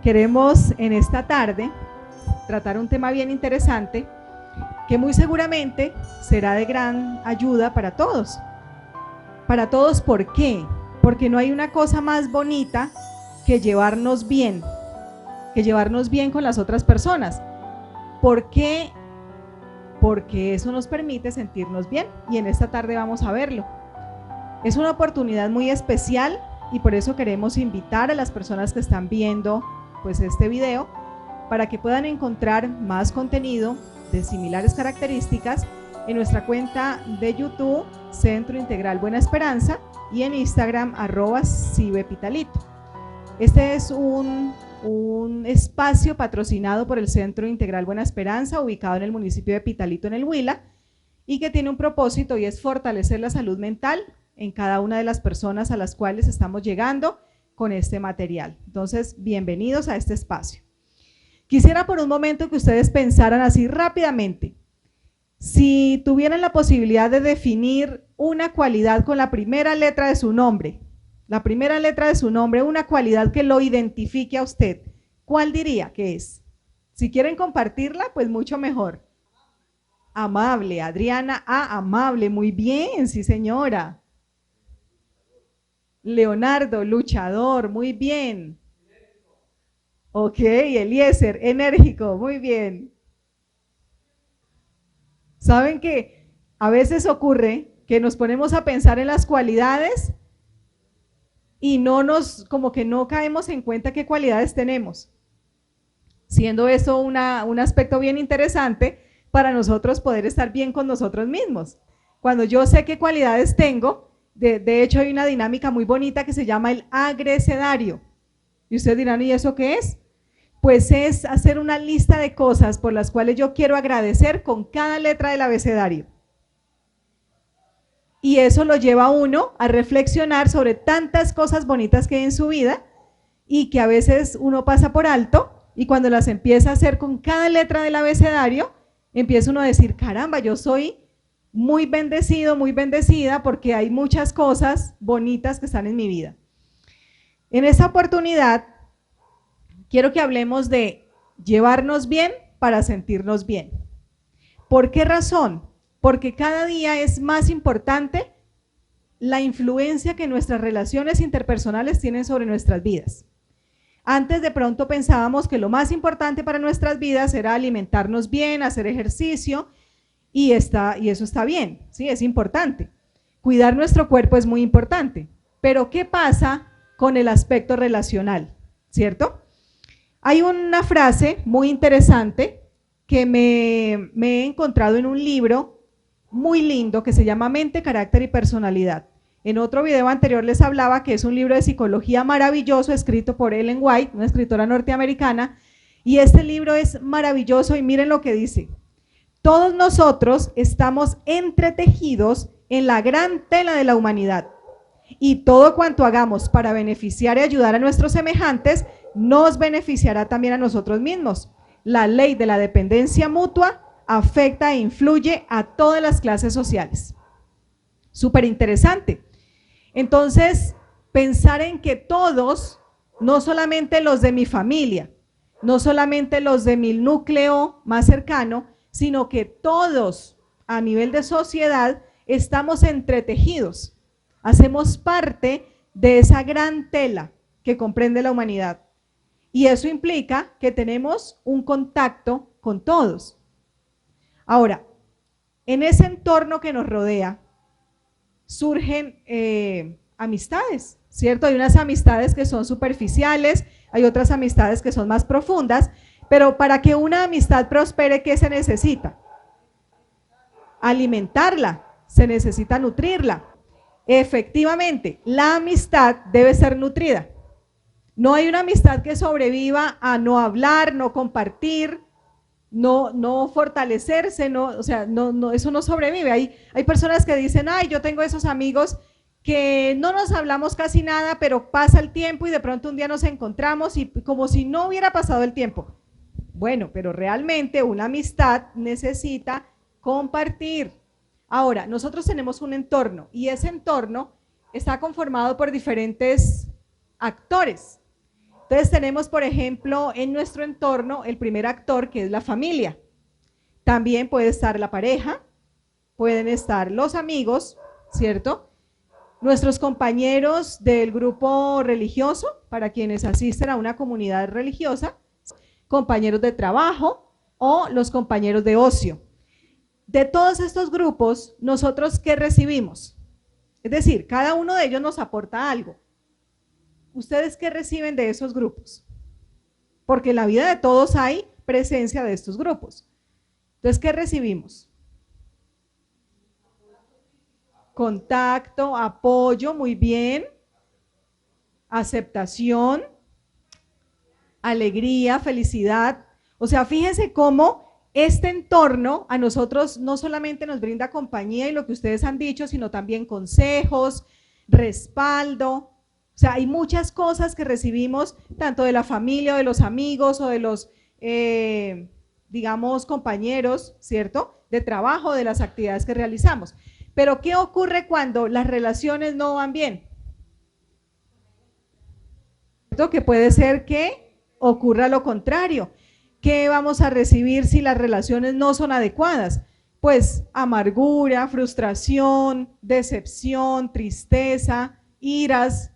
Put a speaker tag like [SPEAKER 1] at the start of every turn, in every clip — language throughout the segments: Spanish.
[SPEAKER 1] Queremos en esta tarde tratar un tema bien interesante que muy seguramente será de gran ayuda para todos. Para todos, ¿por qué? Porque no hay una cosa más bonita que llevarnos bien con las otras personas. ¿Por qué? Porque eso nos permite sentirnos bien y en esta tarde vamos a verlo. Es una oportunidad muy especial y por eso queremos invitar a las personas que están viendo pues este video para que puedan encontrar más contenido de similares características en nuestra cuenta de YouTube Centro Integral Buena Esperanza y en Instagram @cibepitalito. Este es un espacio patrocinado por el Centro Integral Buena Esperanza, ubicado en el municipio de Pitalito, en el Huila, y que tiene un propósito y es fortalecer la salud mental en cada una de las personas a las cuales estamos llegando con este material. Entonces, bienvenidos a este espacio. Quisiera por un momento que ustedes pensaran así rápidamente, si tuvieran la posibilidad de definir una cualidad con la primera letra de su nombre, una cualidad que lo identifique a usted, ¿cuál diría que es? Si quieren compartirla, pues mucho mejor. Amable, Adriana, amable, muy bien, sí señora. Leonardo, luchador, muy bien. Ok, Eliezer, enérgico, muy bien. ¿Saben que a veces ocurre que nos ponemos a pensar en las cualidades y como que no caemos en cuenta qué cualidades tenemos? Siendo eso un aspecto bien interesante para nosotros poder estar bien con nosotros mismos. Cuando yo sé qué cualidades tengo, de hecho hay una dinámica muy bonita que se llama el agrecedario. Y ustedes dirán, ¿y eso qué es? Pues es hacer una lista de cosas por las cuales yo quiero agradecer con cada letra del abecedario. Y eso lo lleva a uno a reflexionar sobre tantas cosas bonitas que hay en su vida y que a veces uno pasa por alto, y cuando las empieza a hacer con cada letra del abecedario, empieza uno a decir, caramba, yo soy muy bendecido, muy bendecida, porque hay muchas cosas bonitas que están en mi vida. En esta oportunidad, quiero que hablemos de llevarnos bien para sentirnos bien. ¿Por qué razón? Porque cada día es más importante la influencia que nuestras relaciones interpersonales tienen sobre nuestras vidas. Antes de pronto pensábamos que lo más importante para nuestras vidas era alimentarnos bien, hacer ejercicio, y eso está bien, ¿sí? Es importante. Cuidar nuestro cuerpo es muy importante, pero ¿qué pasa con el aspecto relacional? ¿Cierto? Hay una frase muy interesante que me he encontrado en un libro muy lindo que se llama Mente, Carácter y Personalidad. En otro video anterior les hablaba que es un libro de psicología maravilloso escrito por Ellen White, una escritora norteamericana, y este libro es maravilloso y miren lo que dice. Todos nosotros estamos entretejidos en la gran tela de la humanidad y todo cuanto hagamos para beneficiar y ayudar a nuestros semejantes nos beneficiará también a nosotros mismos. La ley de la dependencia mutua afecta e influye a todas las clases sociales. Súper interesante. Entonces, pensar en que todos, no solamente los de mi familia, no solamente los de mi núcleo más cercano, sino que todos a nivel de sociedad estamos entretejidos, hacemos parte de esa gran tela que comprende la humanidad. Y eso implica que tenemos un contacto con todos. Ahora, en ese entorno que nos rodea, surgen amistades, ¿cierto? Hay unas amistades que son superficiales, hay otras amistades que son más profundas, pero para que una amistad prospere, ¿qué se necesita? Alimentarla, se necesita nutrirla. Efectivamente, la amistad debe ser nutrida. No hay una amistad que sobreviva a no hablar, no compartir, no fortalecerse, eso no sobrevive. Hay personas que dicen, ay, yo tengo esos amigos que no nos hablamos casi nada, pero pasa el tiempo y de pronto un día nos encontramos y como si no hubiera pasado el tiempo. Bueno, pero realmente una amistad necesita compartir. Ahora, nosotros tenemos un entorno y ese entorno está conformado por diferentes actores. Entonces tenemos, por ejemplo, en nuestro entorno el primer actor, que es la familia. También puede estar la pareja, pueden estar los amigos, ¿cierto? Nuestros compañeros del grupo religioso, para quienes asisten a una comunidad religiosa, compañeros de trabajo o los compañeros de ocio. De todos estos grupos, ¿nosotros qué recibimos? Es decir, cada uno de ellos nos aporta algo. ¿Ustedes qué reciben de esos grupos? Porque en la vida de todos hay presencia de estos grupos. Entonces, ¿qué recibimos? Contacto, apoyo, muy bien. Aceptación, alegría, felicidad. O sea, fíjense cómo este entorno a nosotros no solamente nos brinda compañía y lo que ustedes han dicho, sino también consejos, respaldo. O sea, hay muchas cosas que recibimos tanto de la familia o de los amigos o de los, digamos, compañeros, ¿cierto? De trabajo, de las actividades que realizamos. Pero ¿qué ocurre cuando las relaciones no van bien? Que puede ser que ocurra lo contrario. ¿Qué vamos a recibir si las relaciones no son adecuadas? Pues amargura, frustración, decepción, tristeza, iras.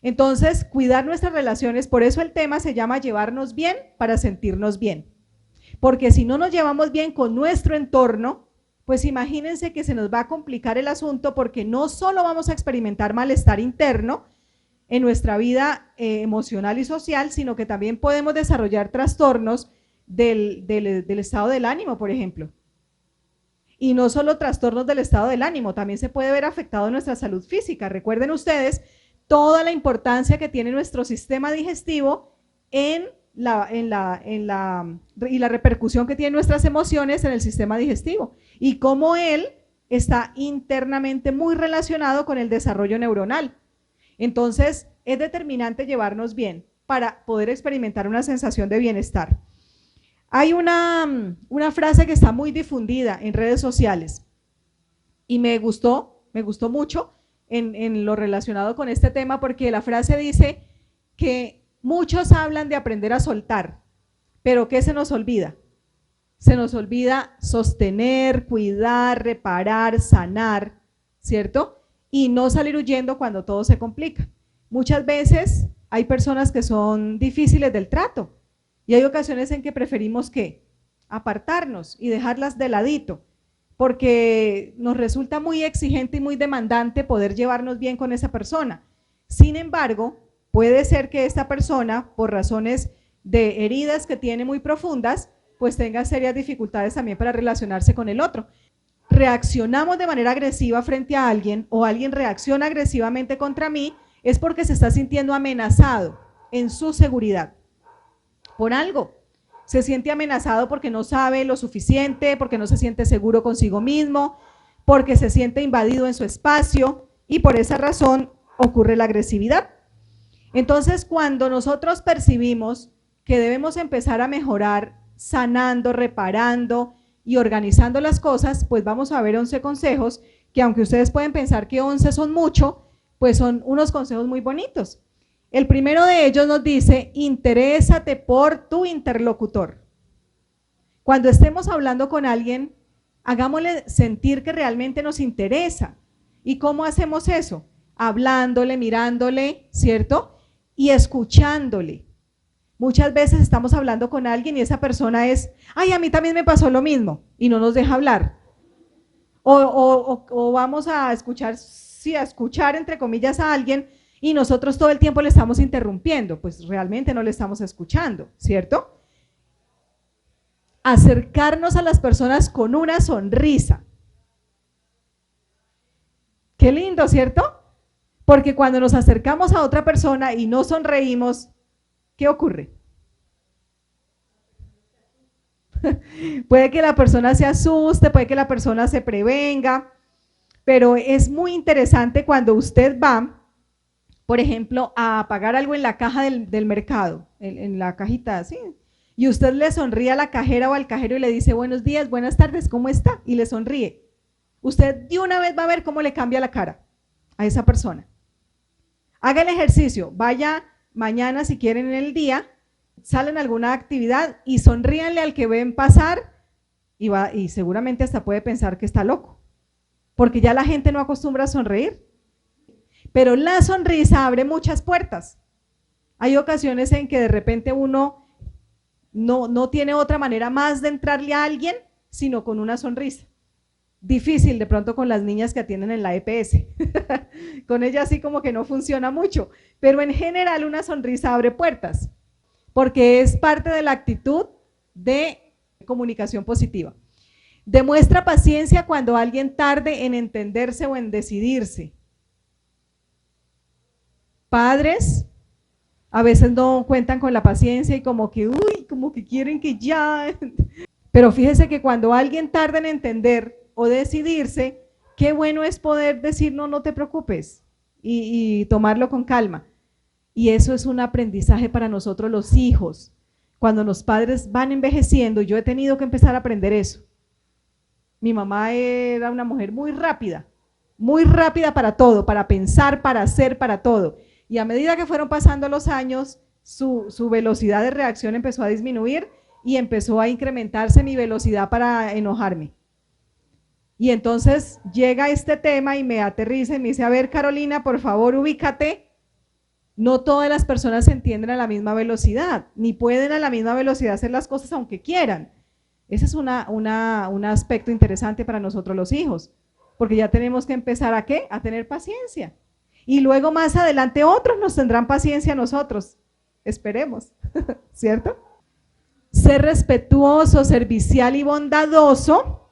[SPEAKER 1] Entonces, cuidar nuestras relaciones, por eso el tema se llama llevarnos bien para sentirnos bien. Porque si no nos llevamos bien con nuestro entorno, pues imagínense que se nos va a complicar el asunto, porque no solo vamos a experimentar malestar interno en nuestra vida emocional y social, sino que también podemos desarrollar trastornos del estado del ánimo, por ejemplo. Y no solo trastornos del estado del ánimo, también se puede ver afectado nuestra salud física. Recuerden ustedes toda la importancia que tiene nuestro sistema digestivo y la repercusión que tienen nuestras emociones en el sistema digestivo, y cómo él está internamente muy relacionado con el desarrollo neuronal. Entonces, es determinante llevarnos bien para poder experimentar una sensación de bienestar. Hay una frase que está muy difundida en redes sociales y me gustó mucho en lo relacionado con este tema, porque la frase dice que muchos hablan de aprender a soltar, pero ¿qué se nos olvida? Se nos olvida sostener, cuidar, reparar, sanar, ¿cierto? Y no salir huyendo cuando todo se complica. Muchas veces hay personas que son difíciles del trato y hay ocasiones en que preferimos ¿qué? Apartarnos y dejarlas de ladito, porque nos resulta muy exigente y muy demandante poder llevarnos bien con esa persona. Sin embargo, puede ser que esta persona, por razones de heridas que tiene muy profundas, pues tenga serias dificultades también para relacionarse con el otro. Reaccionamos de manera agresiva frente a alguien, o alguien reacciona agresivamente contra mí, es porque se está sintiendo amenazado en su seguridad por algo. Se siente amenazado porque no sabe lo suficiente, porque no se siente seguro consigo mismo, porque se siente invadido en su espacio, y por esa razón ocurre la agresividad. Entonces, cuando nosotros percibimos que debemos empezar a mejorar sanando, reparando y organizando las cosas, pues vamos a ver 11 consejos que, aunque ustedes pueden pensar que 11 son mucho, pues son unos consejos muy bonitos. El primero de ellos nos dice: interésate por tu interlocutor. Cuando estemos hablando con alguien, hagámosle sentir que realmente nos interesa. ¿Y cómo hacemos eso? Hablándole, mirándole, ¿cierto? Y escuchándole. Muchas veces estamos hablando con alguien y esa persona es: ay, a mí también me pasó lo mismo, y no nos deja hablar. O vamos a escuchar, sí, a escuchar entre comillas a alguien, y nosotros todo el tiempo le estamos interrumpiendo, pues realmente no le estamos escuchando, ¿cierto? Acercarnos a las personas con una sonrisa. Qué lindo, ¿cierto? Porque cuando nos acercamos a otra persona y no sonreímos, ¿qué ocurre? Puede que la persona se asuste, puede que la persona se prevenga, pero es muy interesante cuando usted va, por ejemplo, a pagar algo en la caja del mercado, en la cajita, ¿sí? Y usted le sonríe a la cajera o al cajero y le dice: buenos días, buenas tardes, ¿cómo está? Y le sonríe. Usted de una vez va a ver cómo le cambia la cara a esa persona. Haga el ejercicio, vaya mañana si quieren en el día, salen a alguna actividad y sonríanle al que ven pasar y seguramente hasta puede pensar que está loco, porque ya la gente no acostumbra a sonreír. Pero la sonrisa abre muchas puertas. Hay ocasiones en que de repente uno no tiene otra manera más de entrarle a alguien, sino con una sonrisa. Difícil de pronto con las niñas que atienden en la EPS. Con ellas sí como que no funciona mucho, pero en general una sonrisa abre puertas, porque es parte de la actitud de comunicación positiva. Demuestra paciencia cuando alguien tarde en entenderse o en decidirse. Padres a veces no cuentan con la paciencia y como que quieren que ya. Pero fíjese que cuando alguien tarda en entender o decidirse, qué bueno es poder decir no te preocupes y tomarlo con calma. Y eso es un aprendizaje para nosotros los hijos. Cuando los padres van envejeciendo, yo he tenido que empezar a aprender eso. Mi mamá era una mujer muy rápida para todo, para pensar, para hacer, para todo. Y a medida que fueron pasando los años, su velocidad de reacción empezó a disminuir y empezó a incrementarse mi velocidad para enojarme. Y entonces llega este tema y me aterriza y me dice, a ver Carolina, por favor ubícate. No todas las personas se entienden a la misma velocidad, ni pueden a la misma velocidad hacer las cosas aunque quieran. Ese es un aspecto interesante para nosotros los hijos, porque ya tenemos que empezar ¿a qué? A tener paciencia. Y luego más adelante otros nos tendrán paciencia a nosotros, esperemos, ¿cierto? Ser respetuoso, servicial y bondadoso,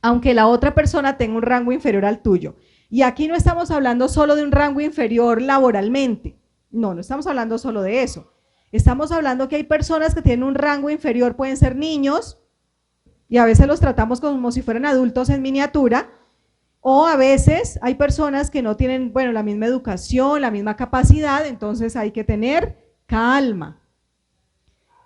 [SPEAKER 1] aunque la otra persona tenga un rango inferior al tuyo. Y aquí no estamos hablando solo de un rango inferior laboralmente, no estamos hablando solo de eso. Estamos hablando que hay personas que tienen un rango inferior, pueden ser niños, y a veces los tratamos como si fueran adultos en miniatura, o a veces hay personas que no tienen, bueno, la misma educación, la misma capacidad, entonces hay que tener calma.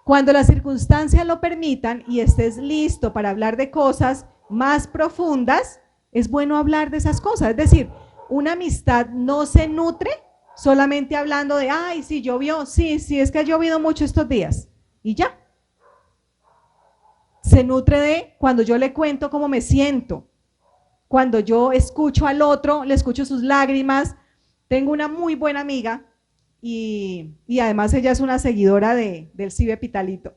[SPEAKER 1] Cuando las circunstancias lo permitan y estés listo para hablar de cosas más profundas, es bueno hablar de esas cosas. Es decir, una amistad no se nutre solamente hablando de, ay, sí, llovió, sí, es que ha llovido mucho estos días, y ya. Se nutre de cuando yo le cuento cómo me siento, cuando yo escucho al otro, le escucho sus lágrimas. Tengo una muy buena amiga y además ella es una seguidora del Cibe Pitalito.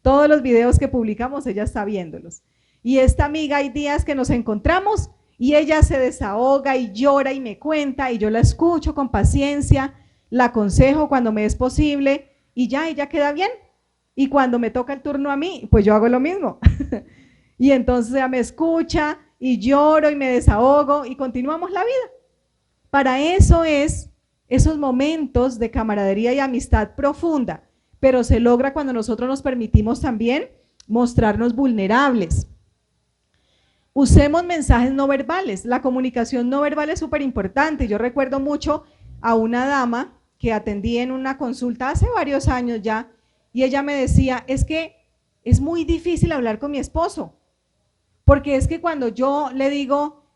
[SPEAKER 1] Todos los videos que publicamos ella está viéndolos. Y esta amiga hay días que nos encontramos y ella se desahoga y llora y me cuenta y yo la escucho con paciencia, la aconsejo cuando me es posible y ya ella queda bien. Y cuando me toca el turno a mí, pues yo hago lo mismo. Y entonces ella me escucha y lloro y me desahogo y continuamos la vida. Para eso es esos momentos de camaradería y amistad profunda, pero se logra cuando nosotros nos permitimos también mostrarnos vulnerables. Usemos mensajes no verbales. La comunicación no verbal es súper importante. Yo recuerdo mucho a una dama que atendí en una consulta hace varios años ya, y ella me decía, es que es muy difícil hablar con mi esposo, porque es que cuando yo le digo,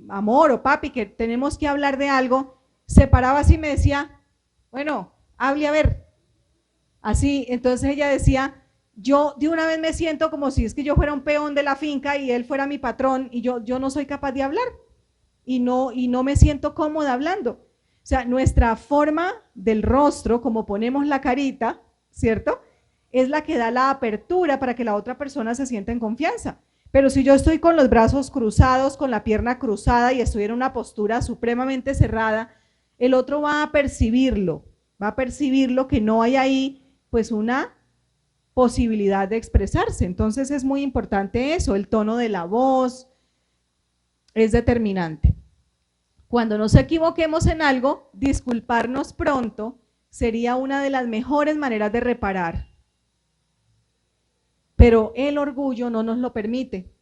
[SPEAKER 1] amor o papi, que tenemos que hablar de algo, se paraba así y me decía, bueno, hable a ver. Así, entonces ella decía, yo de una vez me siento como si es que yo fuera un peón de la finca y él fuera mi patrón y yo no soy capaz de hablar y no me siento cómoda hablando. O sea, nuestra forma del rostro, como ponemos la carita, ¿cierto? Es la que da la apertura para que la otra persona se sienta en confianza. Pero si yo estoy con los brazos cruzados, con la pierna cruzada y estoy en una postura supremamente cerrada, el otro va a percibirlo que no hay ahí pues una posibilidad de expresarse. Entonces es muy importante eso, el tono de la voz es determinante. Cuando nos equivoquemos en algo, disculparnos pronto sería una de las mejores maneras de reparar. Pero el orgullo no nos lo permite.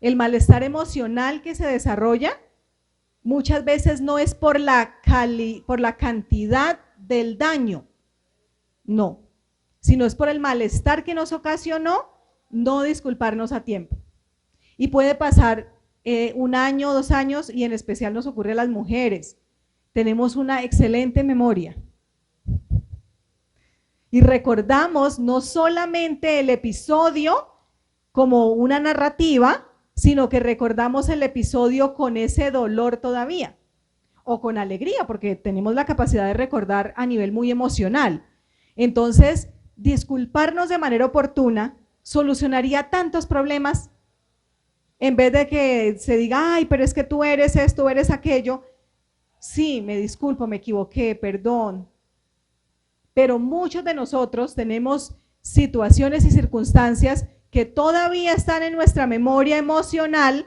[SPEAKER 1] El malestar emocional que se desarrolla muchas veces no es por la cantidad del daño, no, sino es por el malestar que nos ocasionó no disculparnos a tiempo. Y puede pasar 1 año, 2 años, y en especial nos ocurre a las mujeres. Tenemos una excelente memoria, y recordamos no solamente el episodio como una narrativa, sino que recordamos el episodio con ese dolor todavía, o con alegría, porque tenemos la capacidad de recordar a nivel muy emocional. Entonces, disculparnos de manera oportuna solucionaría tantos problemas, en vez de que se diga, ay, pero es que tú eres esto, eres aquello. Sí, me disculpo, me equivoqué, perdón. Pero muchos de nosotros tenemos situaciones y circunstancias que todavía están en nuestra memoria emocional,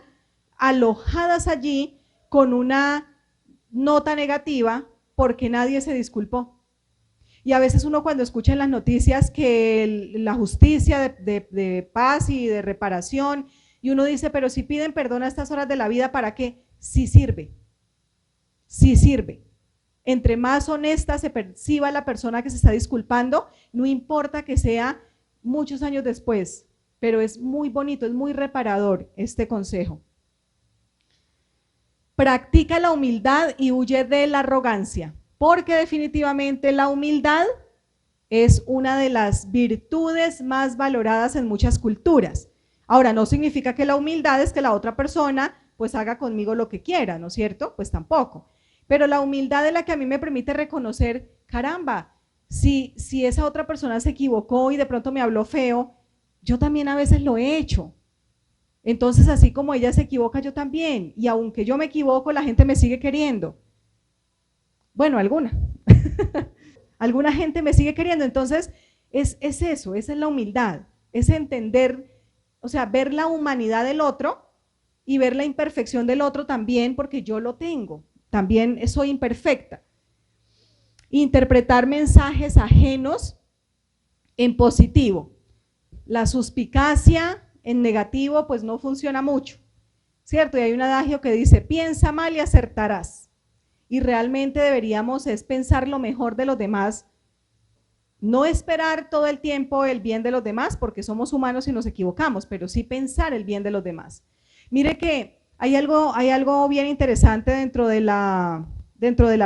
[SPEAKER 1] alojadas allí con una nota negativa porque nadie se disculpó. Y a veces uno cuando escucha en las noticias que la justicia de paz y de reparación, y uno dice, pero si piden perdón a estas horas de la vida, ¿para qué? Sí sirve, sí sirve. Entre más honesta se perciba la persona que se está disculpando, no importa que sea muchos años después, pero es muy bonito, es muy reparador este consejo. Practica la humildad y huye de la arrogancia, porque definitivamente la humildad es una de las virtudes más valoradas en muchas culturas. Ahora, no significa que la humildad es que la otra persona pues haga conmigo lo que quiera, ¿no es cierto? Pues tampoco. Pero la humildad es la que a mí me permite reconocer, caramba, si esa otra persona se equivocó y de pronto me habló feo, yo también a veces lo he hecho. Entonces, así como ella se equivoca, yo también. Y aunque yo me equivoco, la gente me sigue queriendo. Bueno, alguna. Alguna gente me sigue queriendo. Entonces, es eso, esa es la humildad. Es entender, o sea, ver la humanidad del otro y ver la imperfección del otro también, porque yo lo tengo. También soy imperfecta. Interpretar mensajes ajenos en positivo. La suspicacia en negativo pues no funciona mucho, ¿cierto? Y hay un adagio que dice, piensa mal y acertarás. Y realmente deberíamos es pensar lo mejor de los demás, no esperar todo el tiempo el bien de los demás, porque somos humanos y nos equivocamos, pero sí pensar el bien de los demás. Mire que hay algo bien interesante dentro de la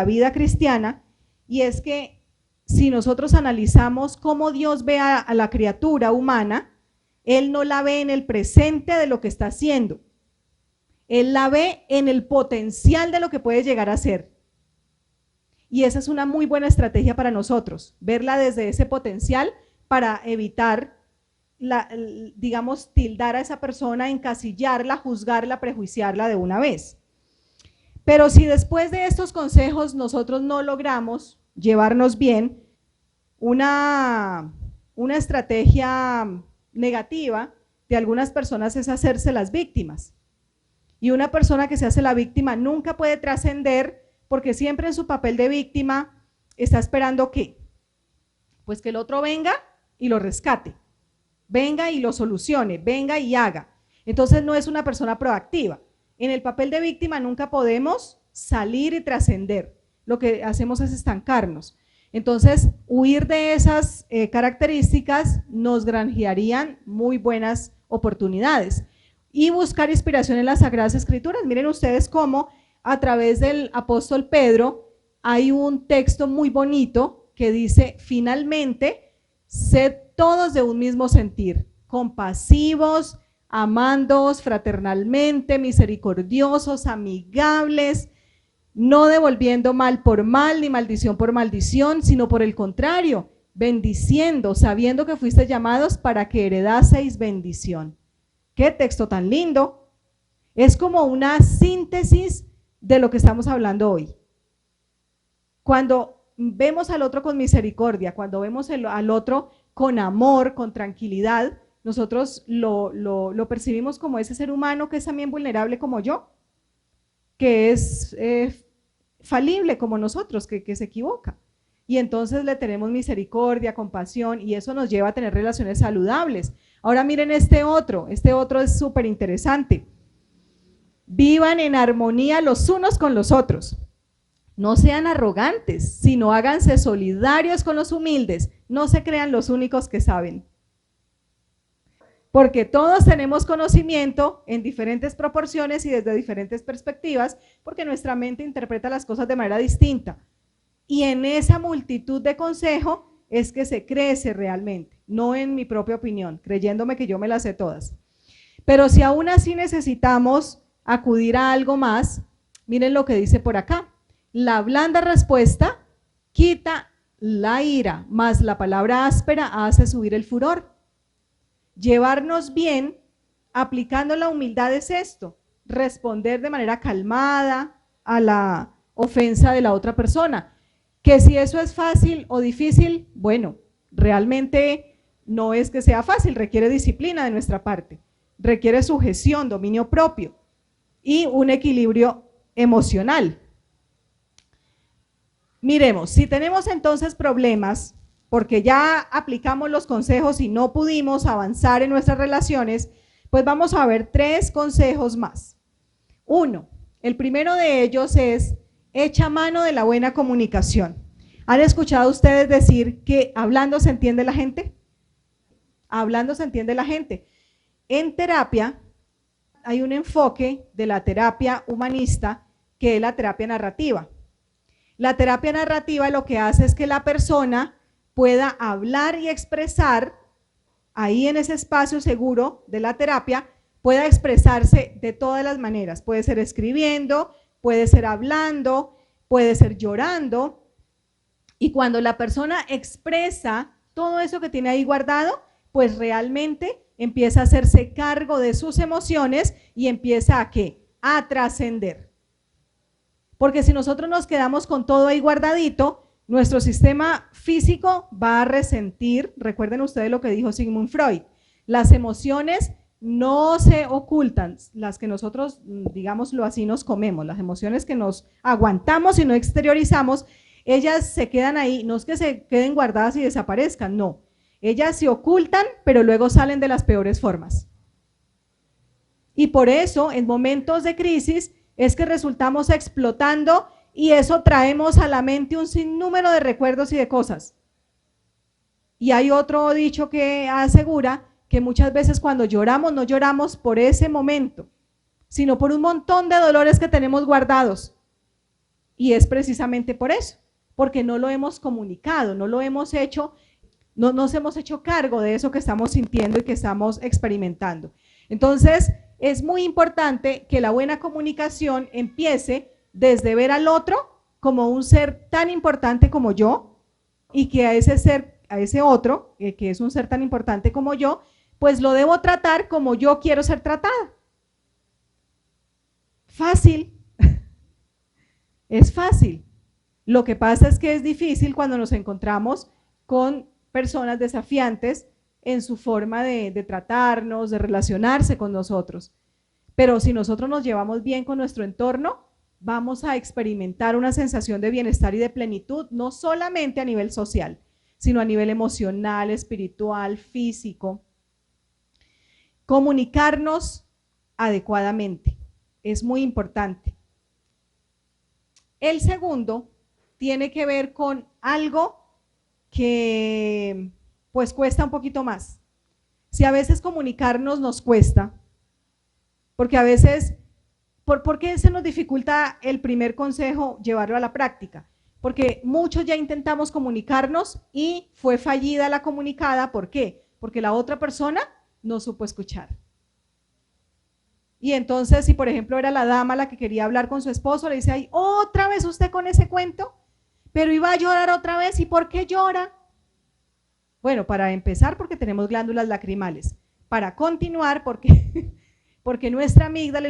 [SPEAKER 1] vida cristiana, y es que si nosotros analizamos cómo Dios ve a la criatura humana, Él no la ve en el presente de lo que está haciendo, Él la ve en el potencial de lo que puede llegar a ser. Y esa es una muy buena estrategia para nosotros, verla desde ese potencial para evitar, digamos, tildar a esa persona, encasillarla, juzgarla, prejuiciarla de una vez. Pero si después de estos consejos nosotros no logramos llevarnos bien, una estrategia negativa de algunas personas es hacerse las víctimas. Y una persona que se hace la víctima nunca puede trascender, porque siempre en su papel de víctima está esperando ¿qué? Pues que el otro venga y lo rescate, venga y lo solucione, venga y haga. Entonces no es una persona proactiva. En el papel de víctima nunca podemos salir y trascender. Lo que hacemos es estancarnos. Entonces, huir de esas características nos granjearían muy buenas oportunidades. Y buscar inspiración en las Sagradas Escrituras. Miren ustedes cómo a través del apóstol Pedro hay un texto muy bonito que dice, finalmente, sed todos de un mismo sentir, compasivos, amándoos fraternalmente, misericordiosos, amigables, no devolviendo mal por mal, ni maldición por maldición, sino por el contrario, bendiciendo, sabiendo que fuisteis llamados para que heredaseis bendición. ¡Qué texto tan lindo! Es como una síntesis de lo que estamos hablando hoy. Cuando vemos al otro con misericordia, cuando vemos al otro con amor, con tranquilidad, nosotros lo percibimos como ese ser humano que es también vulnerable como yo, que es falible como nosotros, que se equivoca. Y entonces le tenemos misericordia, compasión, y eso nos lleva a tener relaciones saludables. Ahora miren este otro es súper interesante. Vivan en armonía los unos con los otros. No sean arrogantes, sino háganse solidarios con los humildes. No se crean los únicos que saben. Porque todos tenemos conocimiento en diferentes proporciones y desde diferentes perspectivas, porque nuestra mente interpreta las cosas de manera distinta. Y en esa multitud de consejos es que se crece realmente, no en mi propia opinión, creyéndome que yo me las sé todas. Pero si aún así necesitamos acudir a algo más, miren lo que dice por acá. La blanda respuesta quita la ira, más la palabra áspera hace subir el furor. Llevarnos bien aplicando la humildad es esto, responder de manera calmada a la ofensa de la otra persona. Que si eso es fácil o difícil, bueno, realmente no es que sea fácil, requiere disciplina de nuestra parte, requiere sujeción, dominio propio y un equilibrio emocional. Miremos, si tenemos entonces problemas, porque ya aplicamos los consejos y no pudimos avanzar en nuestras relaciones, pues vamos a ver 3 consejos más. 1, el primero de ellos es: echa mano de la buena comunicación. ¿Han escuchado ustedes decir que hablando se entiende la gente? Hablando se entiende la gente. En terapia hay un enfoque de la terapia humanista que es la terapia narrativa. La terapia narrativa lo que hace es que la persona pueda hablar y expresar ahí en ese espacio seguro de la terapia, pueda expresarse de todas las maneras. Puede ser escribiendo, puede ser hablando, puede ser llorando. Y cuando la persona expresa todo eso que tiene ahí guardado, pues realmente empieza a hacerse cargo de sus emociones y empieza a ¿qué? A trascender. Porque si nosotros nos quedamos con todo ahí guardadito, nuestro sistema físico va a resentir. Recuerden ustedes lo que dijo Sigmund Freud, las emociones no se ocultan, las que nosotros, digámoslo así, nos comemos, las emociones que nos aguantamos y no exteriorizamos, ellas se quedan ahí, no es que se queden guardadas y desaparezcan, no, ellas se ocultan, pero luego salen de las peores formas. Y por eso, en momentos de crisis, es que resultamos explotando y eso traemos a la mente un sinnúmero de recuerdos y de cosas. Y hay otro dicho que asegura que muchas veces cuando lloramos, no lloramos por ese momento, sino por un montón de dolores que tenemos guardados. Y es precisamente por eso, porque no lo hemos comunicado, no lo hemos hecho, no nos hemos hecho cargo de eso que estamos sintiendo y que estamos experimentando. Entonces, es muy importante que la buena comunicación empiece desde ver al otro como un ser tan importante como yo y que a ese otro, que es un ser tan importante como yo, pues lo debo tratar como yo quiero ser tratada. Fácil, es fácil. Lo que pasa es que es difícil cuando nos encontramos con personas desafiantes en su forma de tratarnos, de relacionarse con nosotros. Pero si nosotros nos llevamos bien con nuestro entorno, vamos a experimentar una sensación de bienestar y de plenitud, no solamente a nivel social, sino a nivel emocional, espiritual, físico. Comunicarnos adecuadamente es muy importante. El segundo tiene que ver con algo que pues cuesta un poquito más. Si a veces comunicarnos nos cuesta, porque a veces, ¿por qué se nos dificulta el primer consejo llevarlo a la práctica? Porque muchos ya intentamos comunicarnos y fue fallida la comunicada. ¿Por qué? Porque la otra persona no supo escuchar. Y entonces, si por ejemplo era la dama la que quería hablar con su esposo, le dice, ay, otra vez usted con ese cuento, pero iba a llorar otra vez, ¿y por qué llora? Bueno, para empezar, porque tenemos glándulas lacrimales. Para continuar, porque nuestra amígdala,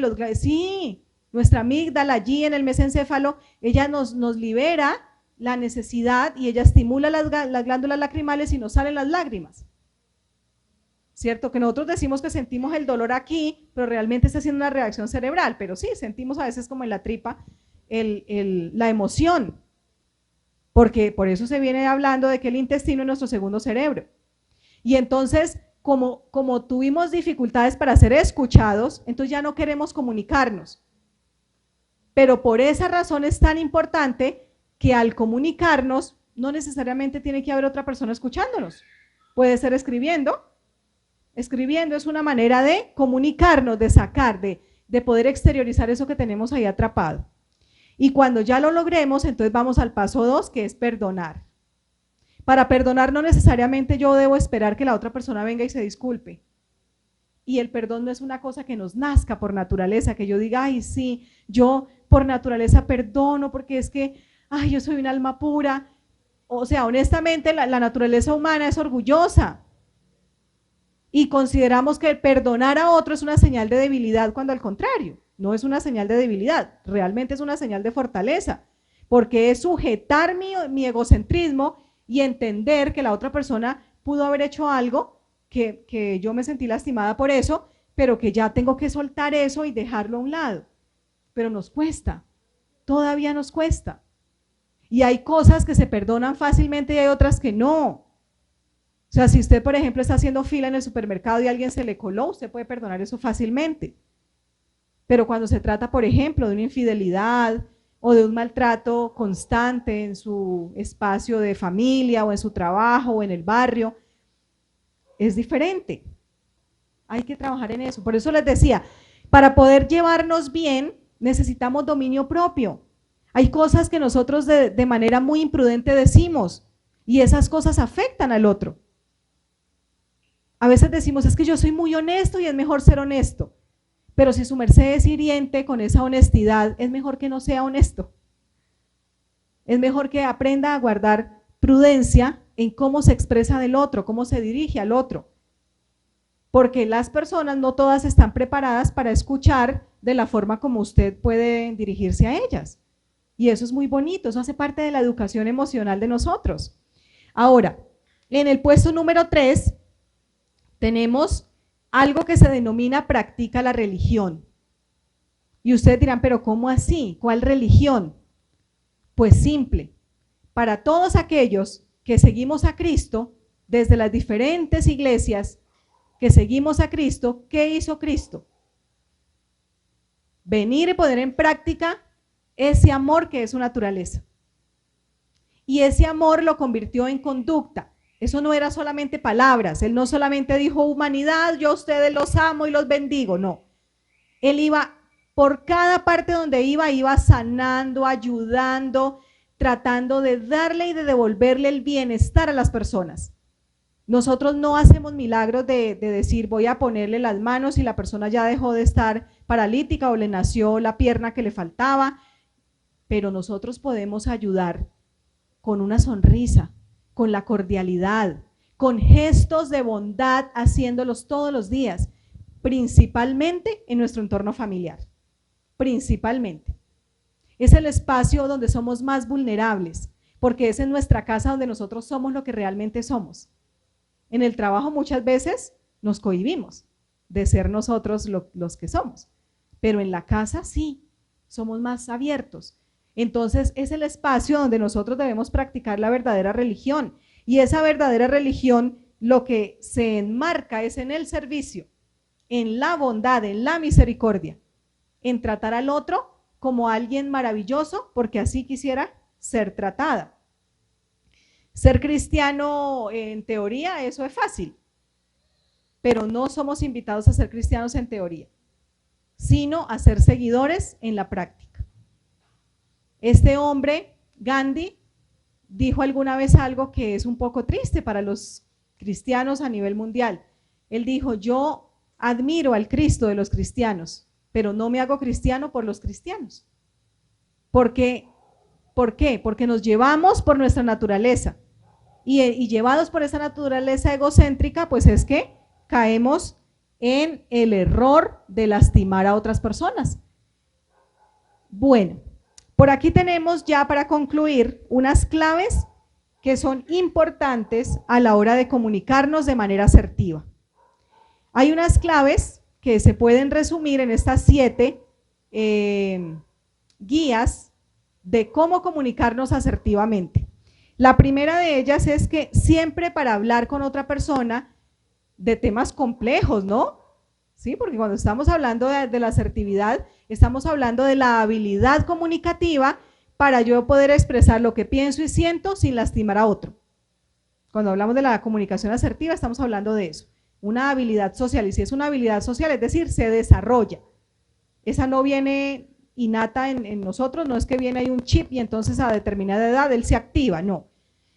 [SPEAKER 1] nuestra amígdala allí en el mesencéfalo, ella nos libera la necesidad y ella estimula las glándulas lacrimales y nos salen las lágrimas. ¿Cierto? Que nosotros decimos que sentimos el dolor aquí, pero realmente está haciendo una reacción cerebral, pero sí, sentimos a veces como en la tripa la emoción. Porque por eso se viene hablando de que el intestino es nuestro segundo cerebro. Y entonces, como tuvimos dificultades para ser escuchados, entonces ya no queremos comunicarnos. Pero por esa razón es tan importante que al comunicarnos, no necesariamente tiene que haber otra persona escuchándonos. Puede ser escribiendo. Escribiendo es una manera de comunicarnos, de sacar, de poder exteriorizar eso que tenemos ahí atrapado. Y cuando ya lo logremos, entonces vamos al paso 2, que es perdonar. Para perdonar no necesariamente yo debo esperar que la otra persona venga y se disculpe. Y el perdón no es una cosa que nos nazca por naturaleza, que yo diga, ay, sí, yo por naturaleza perdono porque es que, ay, yo soy un alma pura. O sea, honestamente, la naturaleza humana es orgullosa. Y consideramos que perdonar a otro es una señal de debilidad, cuando al contrario, no es una señal de debilidad, realmente es una señal de fortaleza, porque es sujetar mi egocentrismo y entender que la otra persona pudo haber hecho algo, que yo me sentí lastimada por eso, pero que ya tengo que soltar eso y dejarlo a un lado. Pero nos cuesta, todavía nos cuesta. Y hay cosas que se perdonan fácilmente y hay otras que no. O sea, si usted, por ejemplo, está haciendo fila en el supermercado y alguien se le coló, usted puede perdonar eso fácilmente. Pero cuando se trata, por ejemplo, de una infidelidad o de un maltrato constante en su espacio de familia o en su trabajo o en el barrio, es diferente. Hay que trabajar en eso. Por eso les decía, para poder llevarnos bien, necesitamos dominio propio. Hay cosas que nosotros de manera muy imprudente decimos y esas cosas afectan al otro. A veces decimos, es que yo soy muy honesto y es mejor ser honesto. Pero si su merced es hiriente con esa honestidad, es mejor que no sea honesto. Es mejor que aprenda a guardar prudencia en cómo se expresa del otro, cómo se dirige al otro. Porque las personas no todas están preparadas para escuchar de la forma como usted puede dirigirse a ellas. Y eso es muy bonito, eso hace parte de la educación emocional de nosotros. Ahora, en el puesto número 3, tenemos algo que se denomina practica la religión. Y ustedes dirán, pero ¿cómo así? ¿Cuál religión? Pues simple, para todos aquellos que seguimos a Cristo, desde las diferentes iglesias que seguimos a Cristo, ¿qué hizo Cristo? Venir y poner en práctica ese amor que es su naturaleza. Y ese amor lo convirtió en conducta. Eso no era solamente palabras, él no solamente dijo humanidad, yo a ustedes los amo y los bendigo, no. Él iba, por cada parte donde iba sanando, ayudando, tratando de darle y de devolverle el bienestar a las personas. Nosotros no hacemos milagros de decir voy a ponerle las manos y la persona ya dejó de estar paralítica o le nació la pierna que le faltaba, pero nosotros podemos ayudar con una sonrisa, con la cordialidad, con gestos de bondad, haciéndolos todos los días, principalmente en nuestro entorno familiar, principalmente. Es el espacio donde somos más vulnerables, porque es en nuestra casa donde nosotros somos lo que realmente somos. En el trabajo muchas veces nos cohibimos de ser nosotros los que somos, pero en la casa sí, somos más abiertos. Entonces es el espacio donde nosotros debemos practicar la verdadera religión, y esa verdadera religión lo que se enmarca es en el servicio, en la bondad, en la misericordia, en tratar al otro como alguien maravilloso, porque así quisiera ser tratada. Ser cristiano en teoría, eso es fácil, pero no somos invitados a ser cristianos en teoría, sino a ser seguidores en la práctica. Este hombre, Gandhi, dijo alguna vez algo que es un poco triste para los cristianos a nivel mundial. Él dijo, yo admiro al Cristo de los cristianos, pero no me hago cristiano por los cristianos. ¿Por qué? Porque nos llevamos por nuestra naturaleza. Y llevados por esa naturaleza egocéntrica, pues es que caemos en el error de lastimar a otras personas. Bueno, por aquí tenemos ya para concluir unas claves que son importantes a la hora de comunicarnos de manera asertiva. Hay unas claves que se pueden resumir en estas 7 guías de cómo comunicarnos asertivamente. La primera de ellas es que siempre para hablar con otra persona de temas complejos, ¿no? Sí, porque cuando estamos hablando de la asertividad, estamos hablando de la habilidad comunicativa para yo poder expresar lo que pienso y siento sin lastimar a otro. Cuando hablamos de la comunicación asertiva, estamos hablando de eso, una habilidad social, y si es una habilidad social, es decir, se desarrolla. Esa no viene innata en nosotros, no es que viene ahí un chip y entonces a determinada edad él se activa, no.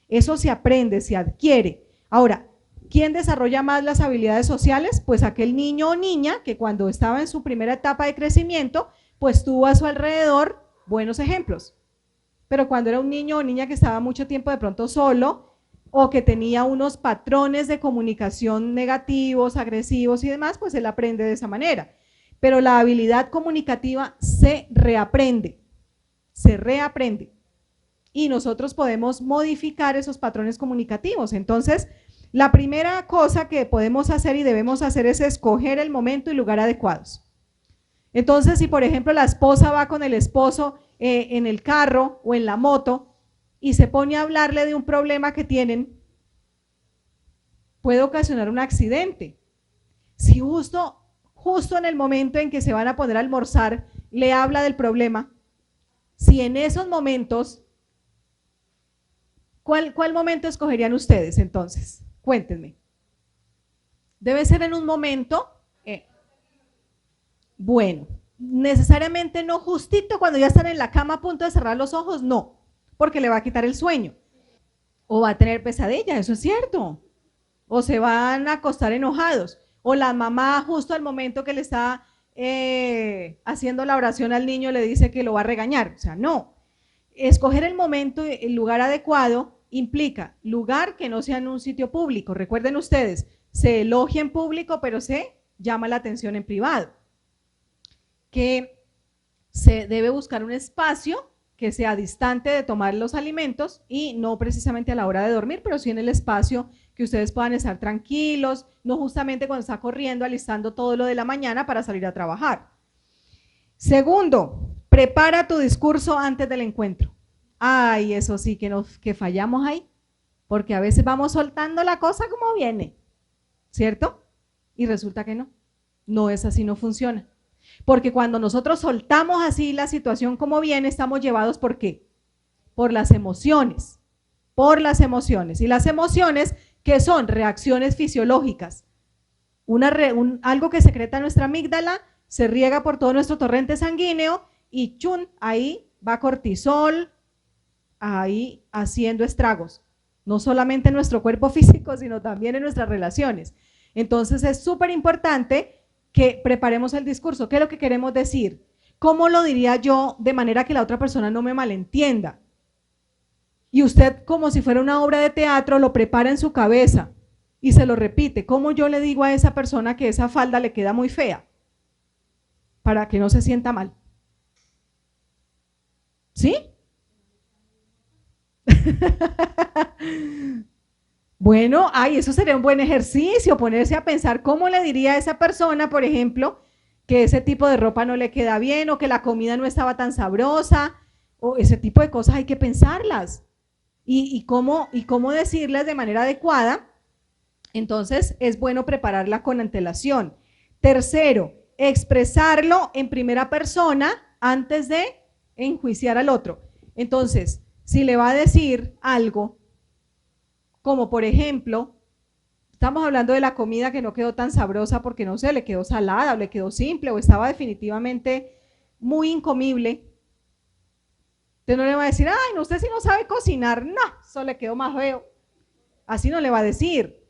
[SPEAKER 1] Eso se aprende, se adquiere. Ahora, ¿quién desarrolla más las habilidades sociales? Pues aquel niño o niña que cuando estaba en su primera etapa de crecimiento, pues tuvo a su alrededor buenos ejemplos. Pero cuando era un niño o niña que estaba mucho tiempo de pronto solo, o que tenía unos patrones de comunicación negativos, agresivos y demás, pues él aprende de esa manera. Pero la habilidad comunicativa se reaprende, y nosotros podemos modificar esos patrones comunicativos. Entonces, la primera cosa que podemos hacer y debemos hacer es escoger el momento y lugar adecuados. Entonces, si por ejemplo la esposa va con el esposo en el carro o en la moto y se pone a hablarle de un problema que tienen, puede ocasionar un accidente. Si justo en el momento en que se van a poner a almorzar le habla del problema, si en esos momentos, ¿cuál momento escogerían ustedes entonces? Cuéntenme. Debe ser en un momento, bueno, necesariamente no justito cuando ya están en la cama a punto de cerrar los ojos, no, porque le va a quitar el sueño. O va a tener pesadilla, eso es cierto. O se van a acostar enojados. O la mamá justo al momento que le está haciendo la oración al niño le dice que lo va a regañar. O sea, no. Escoger el momento y el lugar adecuado implica lugar que no sea en un sitio público. Recuerden ustedes, se elogia en público, pero se llama la atención en privado. Que se debe buscar un espacio que sea distante de tomar los alimentos y no precisamente a la hora de dormir, pero sí en el espacio que ustedes puedan estar tranquilos, no justamente cuando está corriendo, alistando todo lo de la mañana para salir a trabajar. Segundo, prepara tu discurso antes del encuentro. Ay, eso sí que fallamos ahí, porque a veces vamos soltando la cosa como viene, ¿cierto? Y resulta que no es así, no funciona. Porque cuando nosotros soltamos así la situación como viene, estamos llevados ¿por qué? Por las emociones, y las emociones que son reacciones fisiológicas, algo que secreta nuestra amígdala, se riega por todo nuestro torrente sanguíneo y chun, ahí va cortisol, ahí haciendo estragos, no solamente en nuestro cuerpo físico, sino también en nuestras relaciones. Entonces es súper importante que preparemos el discurso. ¿Qué es lo que queremos decir? ¿Cómo lo diría yo de manera que la otra persona no me malentienda? Y usted, como si fuera una obra de teatro, lo prepara en su cabeza y se lo repite. ¿Cómo yo le digo a esa persona que esa falda le queda muy fea? Para que no se sienta mal. ¿Sí? Bueno, eso sería un buen ejercicio, ponerse a pensar cómo le diría a esa persona, por ejemplo, que ese tipo de ropa no le queda bien o que la comida no estaba tan sabrosa, o ese tipo de cosas hay que pensarlas y cómo decirlas de manera adecuada. Entonces es bueno prepararla con antelación. Tercero, expresarlo en primera persona antes de enjuiciar al otro. Entonces, si le va a decir algo, como por ejemplo, estamos hablando de la comida que no quedó tan sabrosa porque no sé, le quedó salada o le quedó simple o estaba definitivamente muy incomible. Usted no le va a decir, ay, no, usted sí no sabe cocinar, no, eso le quedó más feo. Así no le va a decir,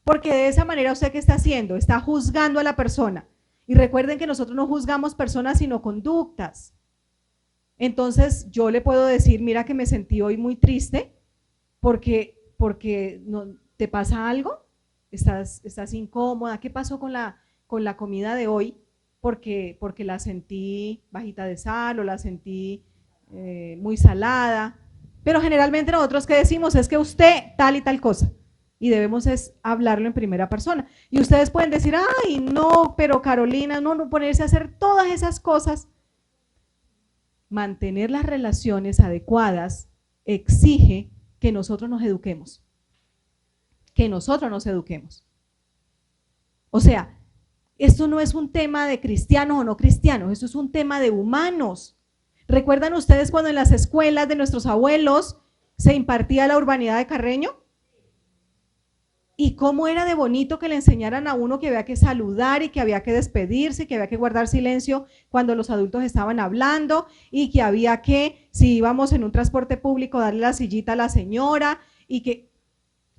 [SPEAKER 1] porque de esa manera usted ¿qué está haciendo? Está juzgando a la persona. Y recuerden que nosotros no juzgamos personas sino conductas. Entonces yo le puedo decir, mira que me sentí hoy muy triste porque no, ¿te pasa algo? ¿Estás incómoda? ¿Qué pasó con la comida de hoy? Porque la sentí bajita de sal o la sentí muy salada. Pero generalmente nosotros ¿qué decimos? Es que usted tal y tal cosa. Y debemos es hablarlo en primera persona. Y ustedes pueden decir, ay, no, pero Carolina, no ponerse a hacer todas esas cosas. Mantener las relaciones adecuadas exige que nosotros nos eduquemos. O sea, esto no es un tema de cristianos o no cristianos, esto es un tema de humanos. ¿Recuerdan ustedes cuando en las escuelas de nuestros abuelos se impartía la urbanidad de Carreño? Y cómo era de bonito que le enseñaran a uno que había que saludar y que había que despedirse, que había que guardar silencio cuando los adultos estaban hablando y que había que, si íbamos en un transporte público, darle la sillita a la señora y que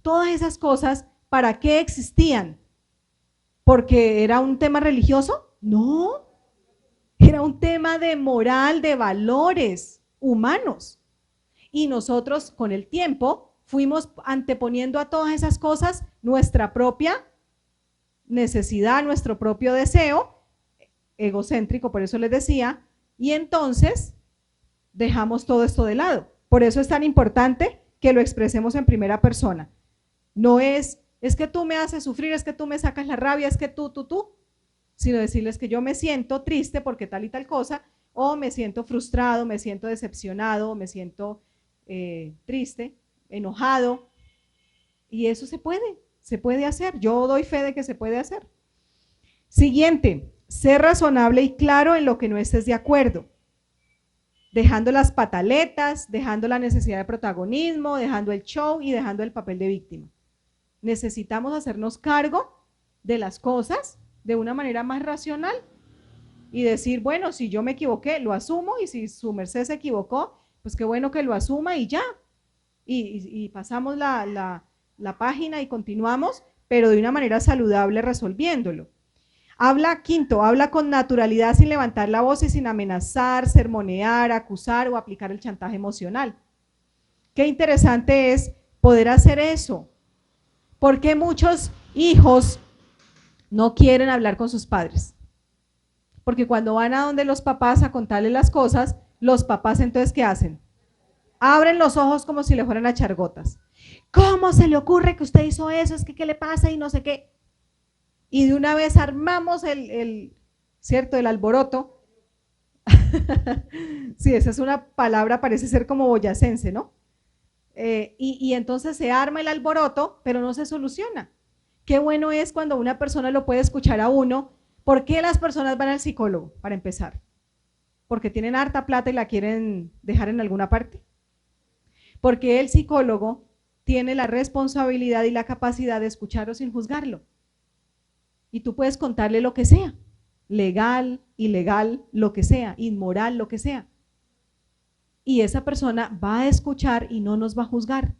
[SPEAKER 1] todas esas cosas, ¿para qué existían? ¿Porque era un tema religioso? No, era un tema de moral, de valores humanos. Y nosotros con el tiempo fuimos anteponiendo a todas esas cosas nuestra propia necesidad, nuestro propio deseo, egocéntrico, por eso les decía, y entonces dejamos todo esto de lado. Por eso es tan importante que lo expresemos en primera persona. No es que tú me haces sufrir, es que tú me sacas la rabia, es que tú, sino decirles que yo me siento triste porque tal y tal cosa, o me siento frustrado, me siento decepcionado, me siento triste, enojado, y eso se puede hacer. Yo doy fe de que se puede hacer. Siguiente, ser razonable y claro en lo que no estés de acuerdo, dejando las pataletas, dejando la necesidad de protagonismo, dejando el show y dejando el papel de víctima. Necesitamos hacernos cargo de las cosas de una manera más racional y decir, bueno, si yo me equivoqué, lo asumo, y si su merced se equivocó, pues qué bueno que lo asuma y ya. Y pasamos la página y continuamos, pero de una manera saludable resolviéndolo. Quinto, habla con naturalidad sin levantar la voz y sin amenazar, sermonear, acusar o aplicar el chantaje emocional. Qué interesante es poder hacer eso. ¿Por qué muchos hijos no quieren hablar con sus padres? Porque cuando van a donde los papás a contarles las cosas, los papás entonces ¿qué hacen? Abren los ojos como si le fueran a echar gotas. ¿Cómo se le ocurre que usted hizo eso? Es que ¿qué le pasa? Y no sé qué. Y de una vez armamos ¿cierto? El alboroto. Sí, esa es una palabra, parece ser como boyacense, ¿no? Y entonces se arma el alboroto, pero no se soluciona. Qué bueno es cuando una persona lo puede escuchar a uno. ¿Por qué las personas van al psicólogo? Para empezar, porque tienen harta plata y la quieren dejar en alguna parte. Porque el psicólogo tiene la responsabilidad y la capacidad de escucharlo sin juzgarlo. Y tú puedes contarle lo que sea, legal, ilegal, lo que sea, inmoral, lo que sea. Y esa persona va a escuchar y no nos va a juzgar.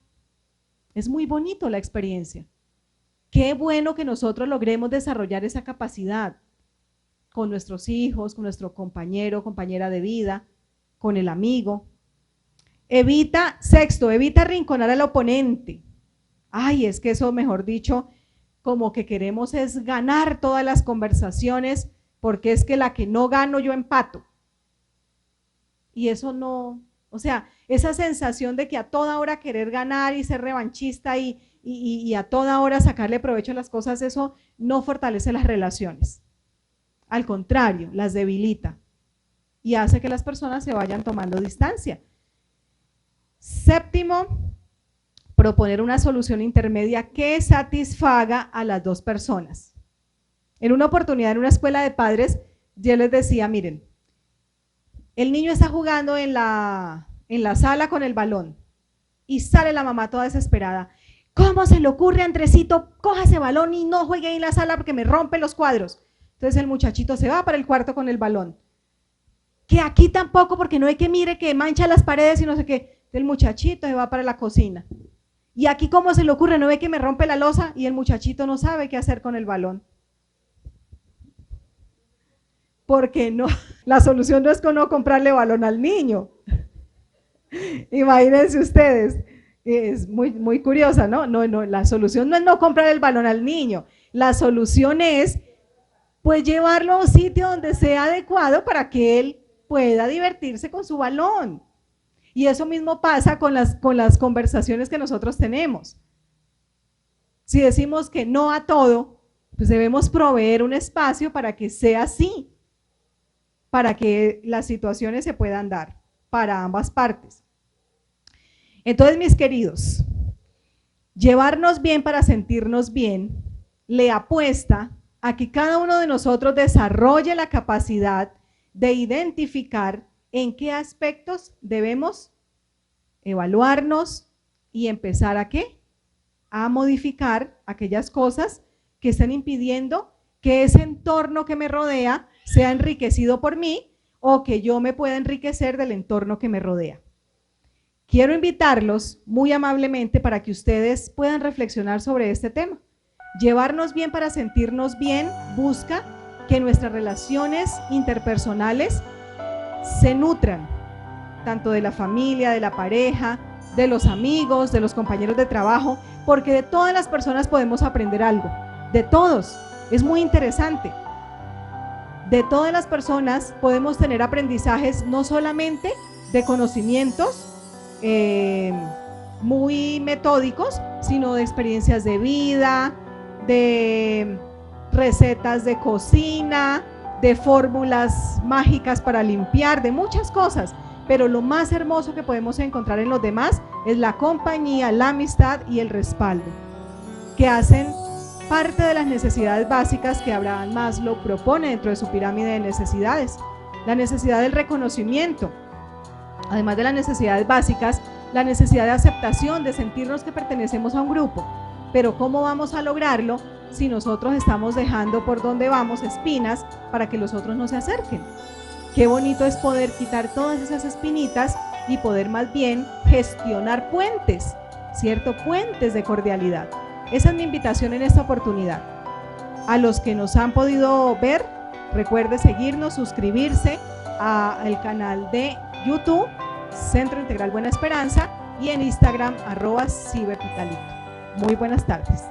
[SPEAKER 1] Es muy bonito la experiencia. Qué bueno que nosotros logremos desarrollar esa capacidad con nuestros hijos, con nuestro compañero, compañera de vida, con el amigo. Sexto, evita arrinconar al oponente. Ay, es que eso, mejor dicho, como que queremos es ganar todas las conversaciones, porque es que la que no gano yo empato. Y eso no, o sea, esa sensación de que a toda hora querer ganar y ser revanchista y a toda hora sacarle provecho a las cosas, eso no fortalece las relaciones. Al contrario, las debilita y hace que las personas se vayan tomando distancia. Séptimo, proponer una solución intermedia que satisfaga a las dos personas. En una oportunidad en una escuela de padres, yo les decía, miren, el niño está jugando en la sala con el balón y sale la mamá toda desesperada. ¿Cómo se le ocurre, Andresito? Coja ese balón y no juegue en la sala porque me rompe los cuadros. Entonces el muchachito se va para el cuarto con el balón. Que aquí tampoco, porque no hay que mire que mancha las paredes y no sé qué. El muchachito se va para la cocina. Y aquí, ¿cómo se le ocurre? ¿No ve que me rompe la loza? Y el muchachito no sabe qué hacer con el balón. Porque no, la solución no es con no comprarle balón al niño. Imagínense ustedes, es muy curiosa, ¿no? No, la solución no es no comprar el balón al niño. La solución es, pues, llevarlo a un sitio donde sea adecuado para que él pueda divertirse con su balón. Y eso mismo pasa con las conversaciones que nosotros tenemos. Si decimos que no a todo, pues debemos proveer un espacio para que sea así, para que las situaciones se puedan dar para ambas partes. Entonces, mis queridos, llevarnos bien para sentirnos bien le apuesta a que cada uno de nosotros desarrolle la capacidad de identificar en qué aspectos debemos evaluarnos y empezar a ¿qué? A modificar aquellas cosas que están impidiendo que ese entorno que me rodea sea enriquecido por mí o que yo me pueda enriquecer del entorno que me rodea. Quiero invitarlos muy amablemente para que ustedes puedan reflexionar sobre este tema. Llevarnos bien para sentirnos bien busca que nuestras relaciones interpersonales se nutran, tanto de la familia, de la pareja, de los amigos, de los compañeros de trabajo, porque de todas las personas podemos aprender algo, de todos, es muy interesante. De todas las personas podemos tener aprendizajes no solamente de conocimientos muy metódicos, sino de experiencias de vida, de recetas de cocina, de fórmulas mágicas para limpiar, de muchas cosas. Pero lo más hermoso que podemos encontrar en los demás es la compañía, la amistad y el respaldo, que hacen parte de las necesidades básicas que Abraham Maslow propone dentro de su pirámide de necesidades. La necesidad del reconocimiento, además de las necesidades básicas, la necesidad de aceptación, de sentirnos que pertenecemos a un grupo. Pero ¿cómo vamos a lograrlo si nosotros estamos dejando por donde vamos espinas para que los otros no se acerquen? Qué bonito es poder quitar todas esas espinitas y poder más bien gestionar puentes, ¿cierto? Puentes de cordialidad. Esa es mi invitación en esta oportunidad. A los que nos han podido ver, recuerde seguirnos, suscribirse al canal de YouTube, Centro Integral Buena Esperanza, y en Instagram, @cibervitalito. Muy buenas tardes.